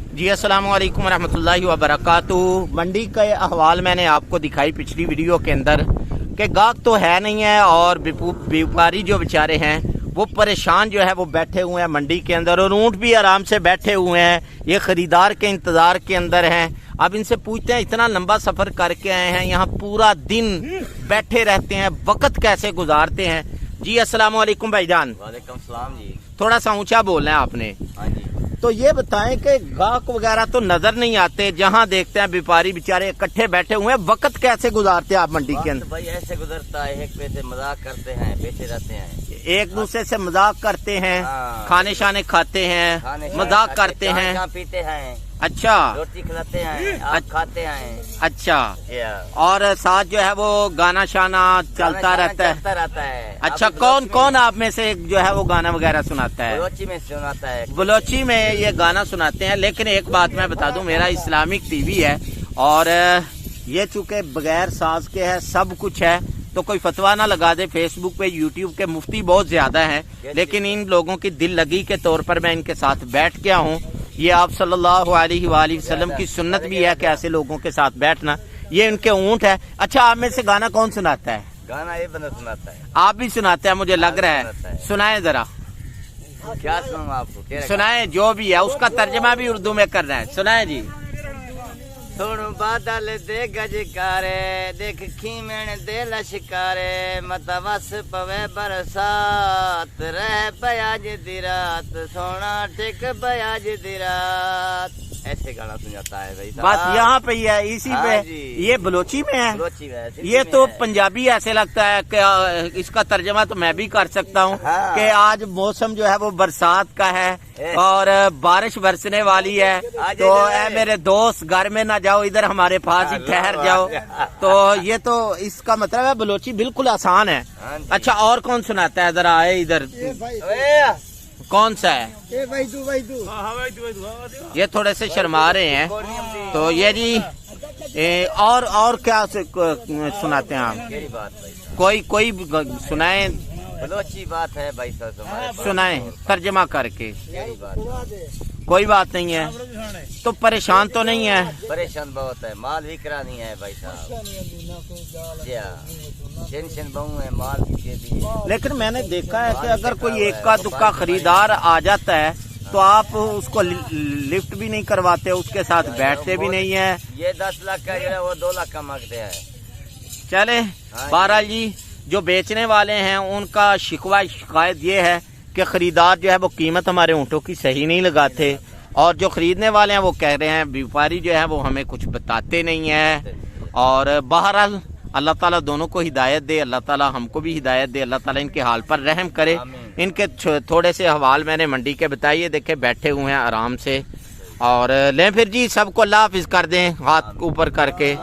जी अस्सलाम वालेकुम रहमतुल्लाहि व बरकातुहू। मंडी का अहवाल मैंने आपको दिखाई पिछली वीडियो के अंदर कि गाहक तो है नहीं है और व्यापारी जो बेचारे हैं वो परेशान जो है वो बैठे हुए हैं मंडी के अंदर, और ऊँट भी आराम से बैठे हुए हैं, ये ख़रीदार के इंतज़ार के अंदर हैं। अब इनसे पूछते हैं, इतना लंबा सफ़र करके आए हैं, यहाँ पूरा दिन बैठे रहते हैं, वक़्त कैसे गुजारते हैं? जी अस्सलाम वालेकुम भाईजान। वालेकुम सलाम जी। थोड़ा सा ऊंचा बोलना है आपने। हाँ जी। तो ये बताएं कि गाहक वगैरह तो नजर नहीं आते, जहाँ देखते हैं व्यापारी बेचारे इकट्ठे बैठे हुए हैं, वक्त कैसे गुजारते हैं आप मंडी के अंदर? भाई ऐसे गुजरता है, एक पैसे मजाक करते हैं, बैठे रहते हैं, एक दूसरे से मजाक करते हैं, हाँ। खाने शाने खाते हैं, मजाक करते हैं, पीते हैं, अच्छा रोटी खिलाते हैं, आप खाते हैं, अच्छा, या। और साथ जो है वो गाना शाना चलता रहता है। अच्छा, कौन कौन आप में से जो है वो गाना वगैरह सुनाता है? बलोची में सुनाता है, बलोची में ये गाना सुनाते हैं। लेकिन एक बात मैं बता दूं, मेरा इस्लामिक टीवी है और ये चूंकि बगैर साज के है, सब कुछ है, तो कोई फतवा ना लगा दे। फेसबुक पे यूट्यूब के मुफ्ती बहुत ज्यादा हैं, लेकिन इन लोगों की दिल लगी के तौर पर मैं इनके साथ बैठ गया हूँ। ये आप सल्लल्लाहु अलैहि वसल्लम की सुन्नत भी है कि ऐसे लोगों के साथ बैठना। ये उनके ऊँट है। अच्छा, आप में से गाना कौन सुनाता है? गाना ये बंदा सुनाता है। आप भी सुनाते हैं, मुझे लग रहा है। सुनाए जरा। क्या सुनाऊं आपको? सुनाए, जो भी है उसका तर्जमा भी उर्दू में करना है। सुनाए जी। सुन बादल दे गजकारे, देख खीमण दे लश्कारे, मतवस पवे बरसात, रह बयाज दी रात, सोना टिक बयाज दी रात। ऐसे गाना सुन जाता है भाई। बस यहाँ पे ही है, इसी पे। ये बलोची में है। बलोची में ये तो पंजाबी ऐसे लगता है कि इसका तर्जमा तो मैं भी कर सकता हूँ कि आज मौसम जो है वो बरसात का है और बारिश बरसने वाली है, तो ऐ मेरे दोस्त घर में ना जाओ, इधर हमारे पास ही ठहर जाओ। तो ये तो इसका मतलब है बलोची बिल्कुल आसान है। अच्छा, और कौन सुनाता है? जरा आए इधर। कौन सा है? ये थोड़े से शर्मा रहे हैं, तो ये जी और क्या सुनाते हैं आप? कोई सुनाए। बलोची बात है भाई साहब, सुनाए तर्जमा करके। कोई बात नहीं है। तो परेशान तो नहीं है? परेशान बहुत है, माल विकरा नहीं है भाई साहब, टेंशन बहुत है, माल भी। लेकिन मैंने देखा है कि अगर कोई एक का दुक्का खरीदार आ जाता है तो आप उसको लिफ्ट भी नहीं करवाते, उसके साथ बैठते भी नहीं है। ये 10 लाख का जो है वो 2 लाख का मांगते हैं। चले बहरहाल जी, जो बेचने वाले हैं उनका शिकायत ये है कि खरीदार जो है वो कीमत हमारे ऊँटों की सही नहीं लगाते, और जो खरीदने वाले हैं वो कह रहे हैं व्यापारी जो है वो हमें कुछ बताते नहीं है। और बहरहाल अल्लाह ताला दोनों को हिदायत दे, अल्लाह ताला हमको भी हिदायत दे, अल्लाह ताला इनके हाल पर रहम करे। इनके थोड़े से हवाल मैंने मंडी के बताइए, देखे बैठे हुए हैं आराम से। और लें फिर जी, सबको अल्लाह हाफिज कर दें, हाथ ऊपर करके।